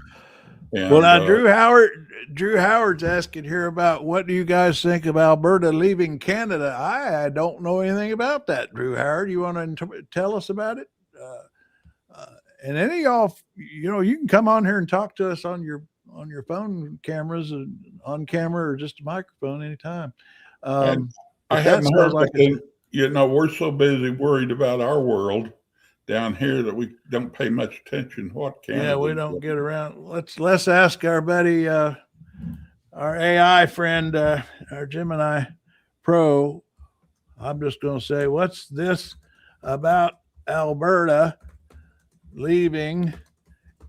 And, well, now Drew Howard's asking here about what do you guys think of Alberta leaving Canada? I don't know anything about that. Drew Howard, you want to tell us about it? And any of y'all, you can come on here and talk to us on your phone cameras, on camera, or just a microphone anytime. I haven't heard like we're so busy worried about our world down here that we don't pay much attention to what Canada. Yeah, we don't get around. Let's ask our buddy, our AI friend, our Gemini Pro. I'm just going to say, what's this about Alberta leaving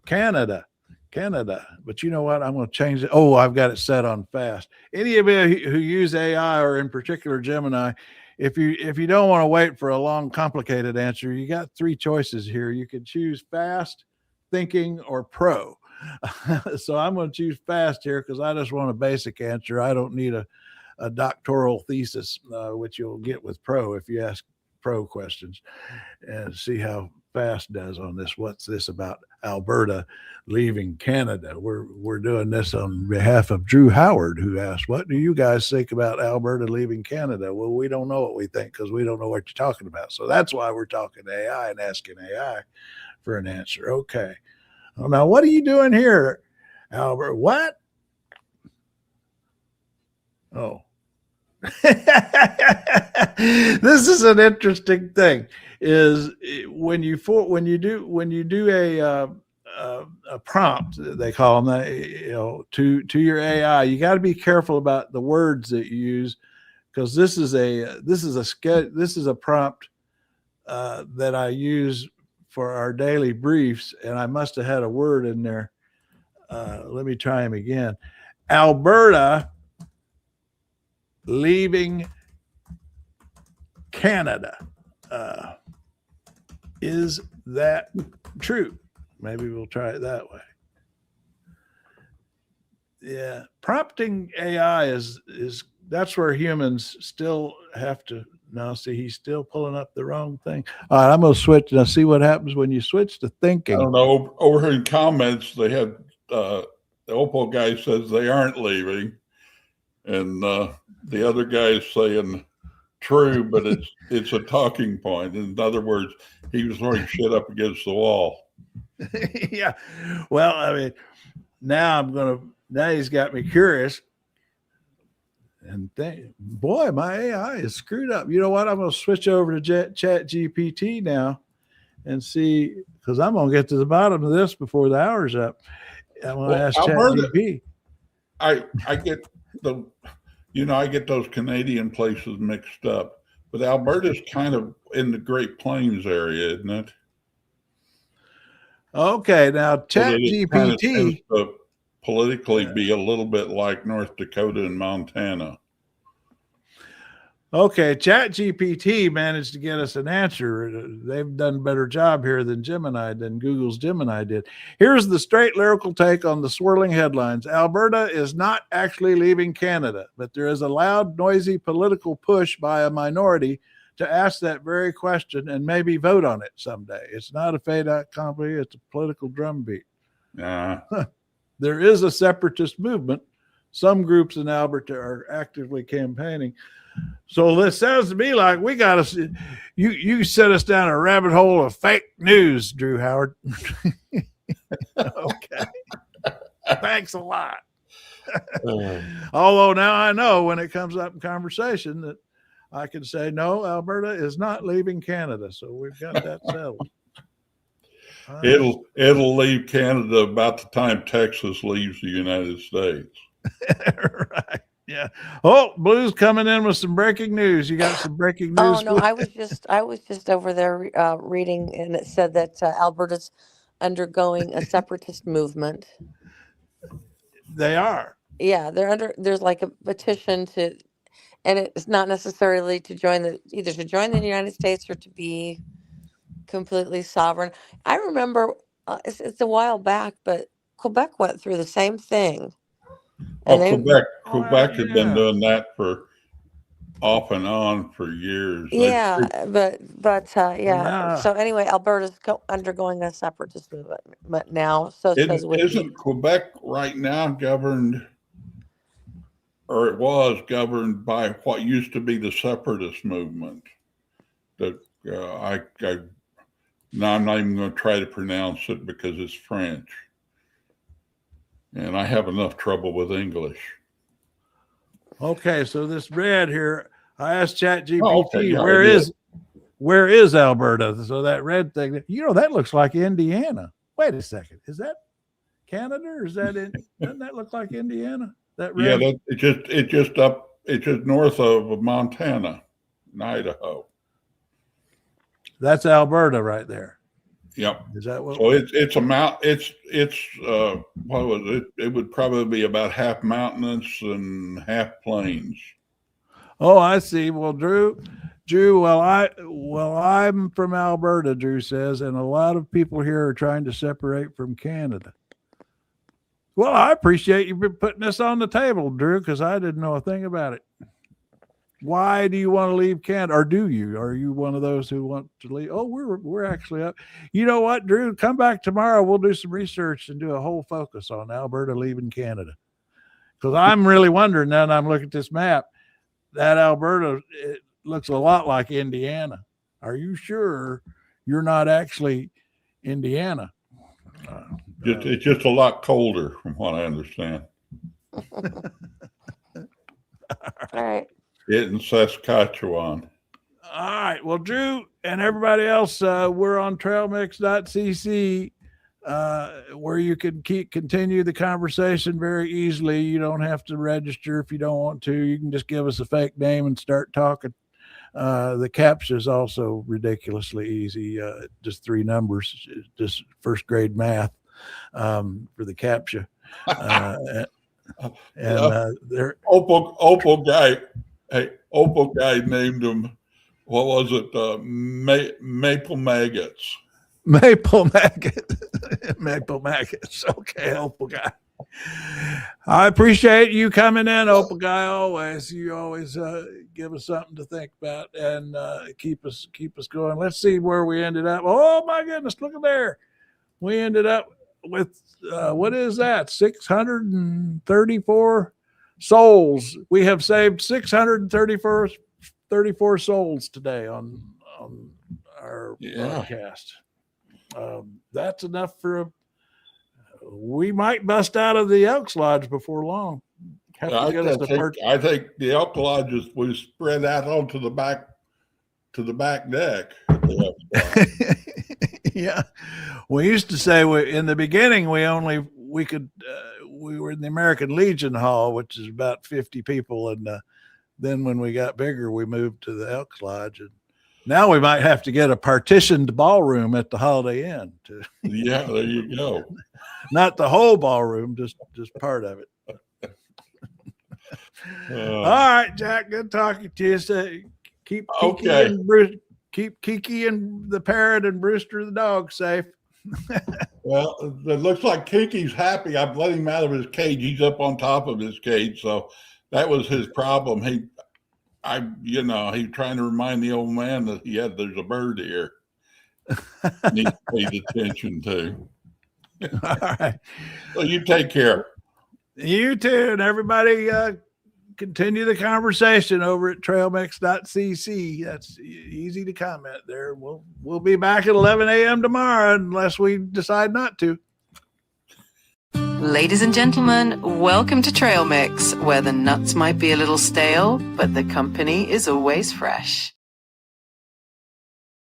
Canada? But you know what? I'm going to change it. Oh, I've got it set on fast. Any of you who use AI, or in particular Gemini, if you don't want to wait for a long, complicated answer, you got 3 choices here. You can choose fast, thinking, or pro. So I'm going to choose fast here because I just want a basic answer. I don't need a doctoral thesis, which you'll get with pro if you ask pro questions, and see how fast does on this. What's this about Alberta leaving Canada? We're doing this on behalf of Drew Howard, who asked, what do you guys think about Alberta leaving Canada? Well, we don't know what we think because we don't know what you're talking about. So that's why we're talking to AI and asking AI for an answer. Okay. Well, now what are you doing here, Albert? What? Oh. This is an interesting thing, is when you do a prompt, they call them that, to your AI, you got to be careful about the words that you use, because this is a prompt that I use for our daily briefs, and I must have had a word in there. Let me try him again. Alberta leaving Canada. Is that true? Maybe we'll try it that way. Yeah, prompting AI is that's where humans still have to. Now, see, he's still pulling up the wrong thing. All right, I'm going to switch. Now, see what happens when you switch to thinking. I don't know. Over here in comments, they had the Opal guy says they aren't leaving, and the other guy is saying true, but it's a talking point. In other words, he was throwing shit up against the wall. Yeah. Well, I mean, now he's got me curious. And boy, my AI is screwed up. You know what? I'm going to switch over to Chat GPT now and see, because I'm going to get to the bottom of this before the hour's up. I'm going to ask Chat GPT. I get I get those Canadian places mixed up, but Alberta's kind of in the Great Plains area, isn't it? Okay, now Chat GPT politically be a little bit like North Dakota and Montana. Okay, Chat GPT managed to get us an answer. They've done a better job here than Google's Gemini did. Here's the straight lyrical take on the swirling headlines. Alberta is not actually leaving Canada, but there is a loud, noisy political push by a minority to ask that very question and maybe vote on it someday. It's not a fait accompli, it's a political drumbeat. There is a separatist movement. Some groups in Alberta are actively campaigning. So this sounds to me like we got to. You set us down a rabbit hole of fake news, Drew Howard. Okay, thanks a lot. Although now I know when it comes up in conversation that I can say no, Alberta is not leaving Canada. So we've got that settled. It'll leave Canada about the time Texas leaves the United States. Right. Yeah. Oh, Blue's coming in with some breaking news. You got some breaking news? Oh no, I was just over there reading, and it said that Alberta's undergoing a separatist movement. They are. Yeah, there's like a petition to, and it's not necessarily to join the United States or to be completely sovereign. I remember it's a while back, but Quebec went through the same thing. Quebec had been doing that for off and on for years. Yeah, but yeah. Nah. So anyway, Alberta's undergoing a separatist movement now. So says Wiki. Isn't Quebec right now governed, or it was governed by what used to be the separatist movement? That now I'm not even going to try to pronounce it because it's French, and I have enough trouble with English. Okay, so this red here, I asked ChatGPT, yeah, where is Alberta? So that red thing, that looks like Indiana. Wait a second, is that Canada or is that doesn't that look like Indiana? That red? Yeah, it's just north of Montana, and Idaho. That's Alberta right there. Yep. Is that what? So it's a mount. It's what was it? It would probably be about half mountainous and half plains. Oh, I see. Well, Drew, I'm from Alberta, Drew says, and a lot of people here are trying to separate from Canada. Well, I appreciate you putting this on the table, Drew, because I didn't know a thing about it. Why do you want to leave Canada, or do you? Are you one of those who want to leave? Oh, we're actually up. You know what, Drew? Come back tomorrow. We'll do some research and do a whole focus on Alberta leaving Canada. Because I'm really wondering now, and I'm looking at this map, that Alberta, it looks a lot like Indiana. Are you sure you're not actually Indiana? It's just a lot colder, from what I understand. All right. It in Saskatchewan. All right. Well, Drew and everybody else, we're on trailmix.cc, where you can continue the conversation very easily. You don't have to register if you don't want to. You can just give us a fake name and start talking. The CAPTCHA is also ridiculously easy. Just 3 numbers, just first grade math for the CAPTCHA. They're Opal guy. Hey, Opal guy named him, what was it? Maple Maggots. Maple Maggots. Okay, Opal guy. I appreciate you coming in, Opal guy. Always, you always give us something to think about and keep us going. Let's see where we ended up. Oh my goodness, look at there. We ended up with what is that? 634 souls. We have saved 634 souls today on our broadcast. That's enough for we might bust out of the Elks Lodge before long. I think the Elk Lodge we spread out onto the back deck. Yeah, we used to say in the beginning we were in the American Legion Hall, which is about 50 people, and then when we got bigger, we moved to the Elks Lodge, and now we might have to get a partitioned ballroom at the Holiday Inn. Yeah, there you go. Not the whole ballroom, just part of it. All right, Jack. Good talking to you. So keep Kiki and the parrot and Brewster the dog safe. Well, it looks like Kiki's happy. I've let him out of his cage. He's up on top of his cage, so that was his problem. He's trying to remind the old man that there's a bird here. Needs paid attention to. All right. Well, you take care. You too, and everybody continue the conversation over at trailmix.cc. That's easy to comment there. We'll be back at 11 a.m. tomorrow unless we decide not to. Ladies and gentlemen, welcome to Trail Mix, where the nuts might be a little stale, but the company is always fresh.